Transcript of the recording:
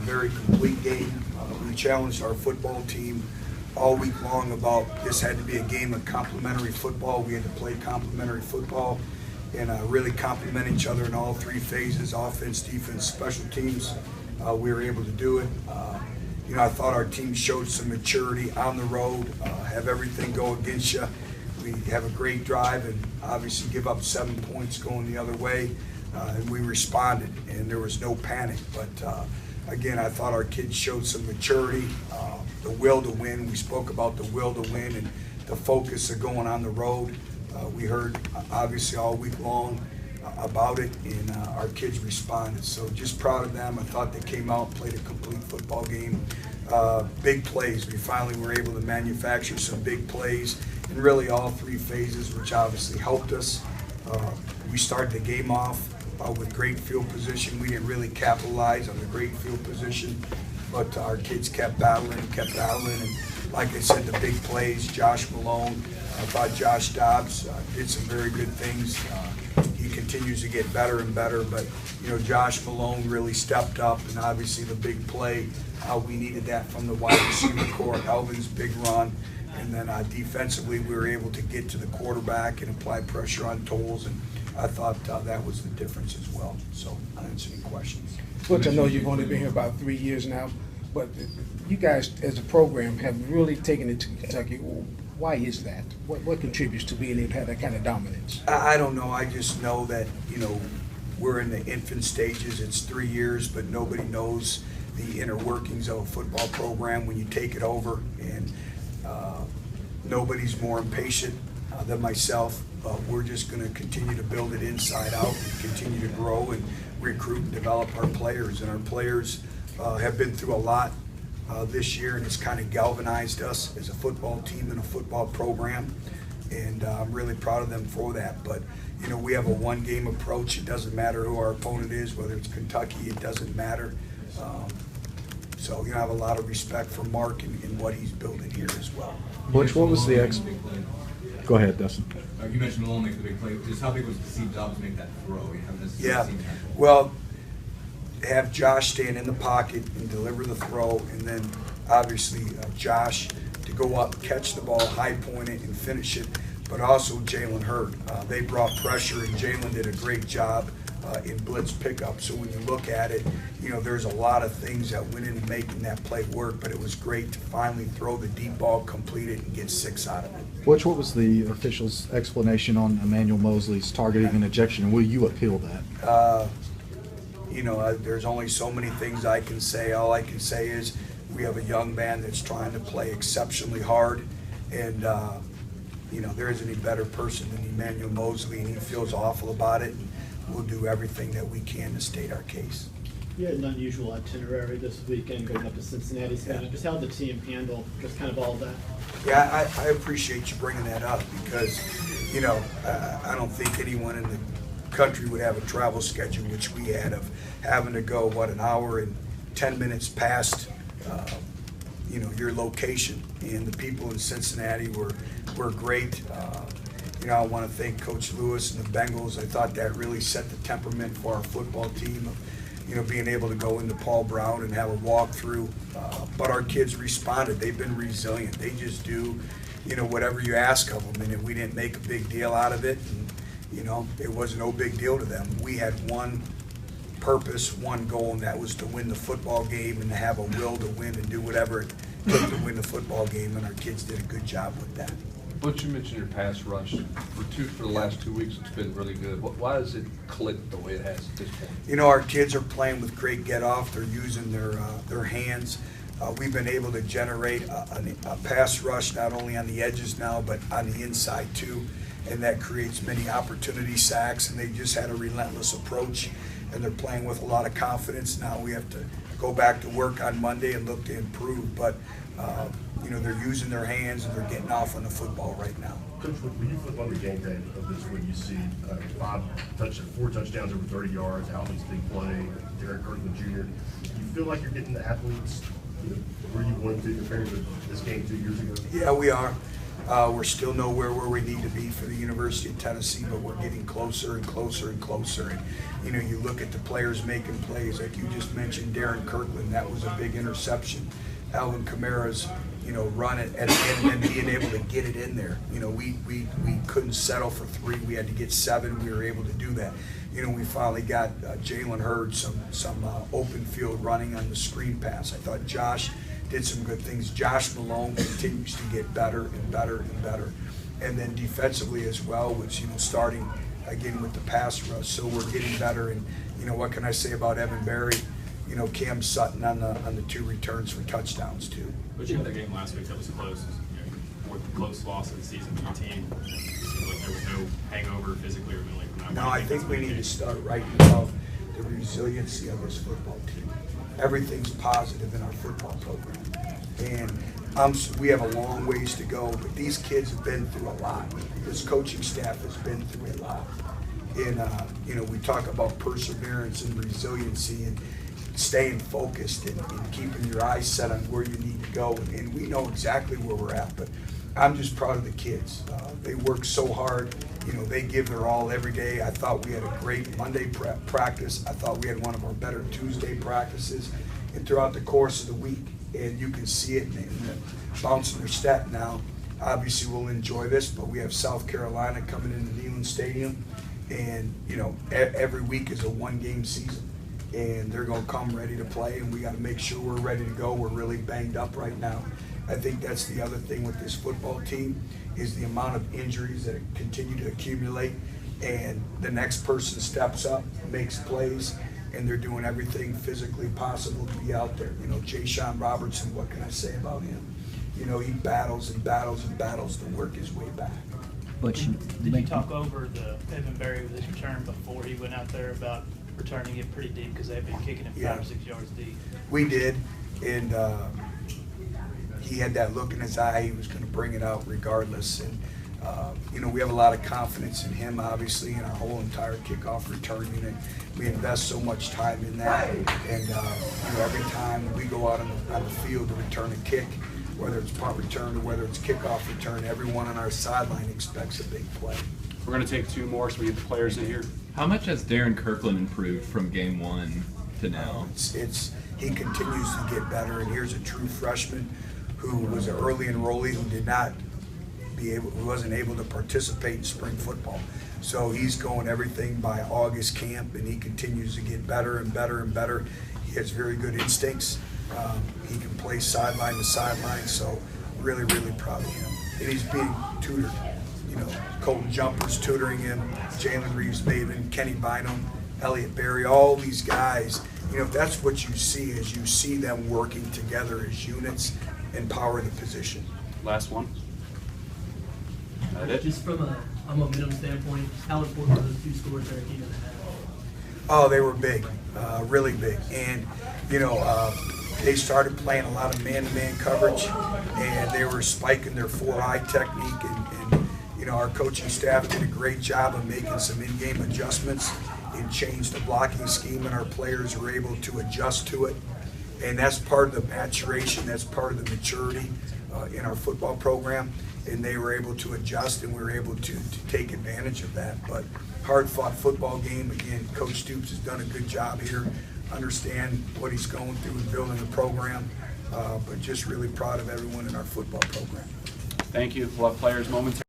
very complete game. We challenged our football team all week long about this had to be a game of complementary football. We had to play complementary football and really complement each other in all three phases: offense, defense, special teams. We were able to do it. I thought our team showed some maturity on the road, have everything go against you. We have a great drive and obviously give up 7 points going the other way, and we responded, and there was no panic. But again, I thought our kids showed some maturity, the will to win. We spoke about the will to win and the focus of going on the road. We heard obviously all week long about it, and our kids responded. So just proud of them. I thought they came out and played a complete football game. Big plays. We finally were able to manufacture some big plays in really all three phases, which obviously helped us. We started the game off with great field position. We didn't really capitalize on the great field position, but our kids kept battling, and like I said, the big plays. Josh Malone, I thought Josh Dobbs did some very good things. He continues to get better and better, but Josh Malone really stepped up, and obviously the big play, we needed that from the wide receiver core. Elvin's big run, and then defensively we were able to get to the quarterback and apply pressure on Tolles, and I thought that was the difference as well. So I answer any questions. Butch, I know you've only been here about 3 years now, but you guys as a program have really taken it to Kentucky. Why is that? What contributes to being able to have that kind of dominance? I don't know. I just know that, we're in the infant stages. It's 3 years, but nobody knows the inner workings of a football program when you take it over. And nobody's more impatient than myself. We're just going to continue to build it inside out and continue to grow and recruit and develop our players. And our players have been through a lot this year, and it's kind of galvanized us as a football team and a football program, and I'm really proud of them for that. But we have a one-game approach. It doesn't matter who our opponent is, whether it's Kentucky, it doesn't matter. So I have a lot of respect for Mark and what he's building here as well. Butch, what was the Go ahead, Dustin. You mentioned Malone makes the big play. Just how big was to see Dobbs make that throw? Well, have Josh stand in the pocket and deliver the throw, and then obviously Josh to go up, catch the ball, high point it, and finish it. But also Jalen Hurd. They brought pressure, and Jalen did a great job in blitz pickup. So when you look at it, there's a lot of things that went into making that play work, but it was great to finally throw the deep ball, complete it, and get 6 out of it. Butch, what was the official's explanation on Emmanuel Mosley's targeting and ejection, and will you appeal that? There's only so many things I can say. All I can say is we have a young man that's trying to play exceptionally hard, and there isn't any better person than Emmanuel Mosley, and he feels awful about it, and we'll do everything that we can to state our case. You had an unusual itinerary this weekend going up to Cincinnati. Yeah. Just how did the team handle just kind of all of that? Yeah, I appreciate you bringing that up because, I don't think anyone in the country would have a travel schedule which we had of having to go, an hour and 10 minutes past, your location. And the people in Cincinnati were great. I want to thank Coach Lewis and the Bengals. I thought that really set the temperament for our football team of, being able to go into Paul Brown and have a walkthrough. But our kids responded. They've been resilient. They just do, whatever you ask of them. And we didn't make a big deal out of it. And, it was no big deal to them. We had one purpose, one goal, and that was to win the football game and to have a will to win and do whatever it took to win the football game. And our kids did a good job with that. Butch, you mentioned your pass rush. For the last 2 weeks, it's been really good. Why has it clicked the way it has at this point? Our kids are playing with great get-off. They're using their hands. We've been able to generate a pass rush not only on the edges now, but on the inside too, and that creates many opportunity sacks, and they just had a relentless approach, and they're playing with a lot of confidence. Now we have to go back to work on Monday and look to improve, but they're using their hands and they're getting off on the football right now. Coach, when you flip on the game day of this, when you see 4 touchdowns over 30 yards, Alvin's big play, Derek Kirkland Jr., you feel like you're getting the athletes where you wanted to compared to this game 2 years ago? Yeah, we are. We're still nowhere where we need to be for the University of Tennessee, but we're getting closer and closer and closer. And, you know, you look at the players making plays, like you just mentioned, Darren Kirkland, that was a big interception. Alvin Kamara's, you know, run it at the end and being able to get it in there. You know, we couldn't settle for 3. We had to get 7. We were able to do that. You know, we finally got Jalen Hurd some open field running on the screen pass. I thought Josh did some good things. Josh Malone continues to get better and better and better. And then defensively as well, which, you know, starting again with the pass rush. So we're getting better. And, you know, what can I say about Evan Berry? You know, Cam Sutton on the 2 returns for touchdowns too. But you had that game last week that was close, you know, fourth close loss of the season for your team. It seemed like there was no hangover physically or mentally from that. No, I think we need to start writing about the resiliency of this football team. Everything's positive in our football program. And we have a long ways to go, but these kids have been through a lot. This coaching staff has been through a lot. And, you know, we talk about perseverance and resiliency and staying focused and keeping your eyes set on where you need to go. And we know exactly where we're at, but I'm just proud of the kids. They work so hard. You know, they give their all every day. I thought we had a great Monday practice. I thought we had one of our better Tuesday practices. And throughout the course of the week, and you can see it in the bounce in their step now. Obviously, we'll enjoy this, but we have South Carolina coming into Neyland Stadium. And, you know, every week is a 1-game season. And they're going to come ready to play, and we got to make sure we're ready to go. We're really banged up right now. I think that's the other thing with this football team is the amount of injuries that continue to accumulate, and the next person steps up, makes plays, and they're doing everything physically possible to be out there. You know, Ja'Shawn Robertson, what can I say about him? You know, he battles and battles and battles to work his way back. Did you talk over the Evan Berry with his return before he went out there about returning it pretty deep because they've been kicking it 5 or 6 yards deep? We did, and he had that look in his eye. He was going to bring it out regardless. And, you know, we have a lot of confidence in him, obviously, in our whole entire kickoff return unit. We invest so much time in that. And, you know, every time we go out on the field to return a kick, whether it's punt return or whether it's kickoff return, everyone on our sideline expects a big play. We're going to take 2 more so we get the players in here. How much has Darren Kirkland improved from game 1 to now? He continues to get better, and here's a true freshman who was an early enrollee who wasn't able to participate in spring football. So he's going everything by August camp, and he continues to get better and better and better. He has very good instincts. He can play sideline to sideline, so really, really proud of him. And he's being tutored. You know, Colton Jumper's tutoring him, Jalen Reeves-Maven, Kenny Bynum, Elliott Berry, all these guys. You know, if that's what you see, is you see them working together as units and power the position. Last one. That it? Just from a momentum standpoint, how important were those 2 scores there at the end of the half? Oh, they were big, really big. And, you know, they started playing a lot of man-to-man coverage, and they were spiking their 4-eye technique. And, you know, our coaching staff did a great job of making some in-game adjustments and changed the blocking scheme, and our players were able to adjust to it. And that's part of the maturation, that's part of the maturity in our football program. And they were able to adjust, and we were able to take advantage of that. But hard-fought football game. Again, Coach Stoops has done a good job here, understand what he's going through and building the program, but just really proud of everyone in our football program. Thank you. We'll have players momentarily.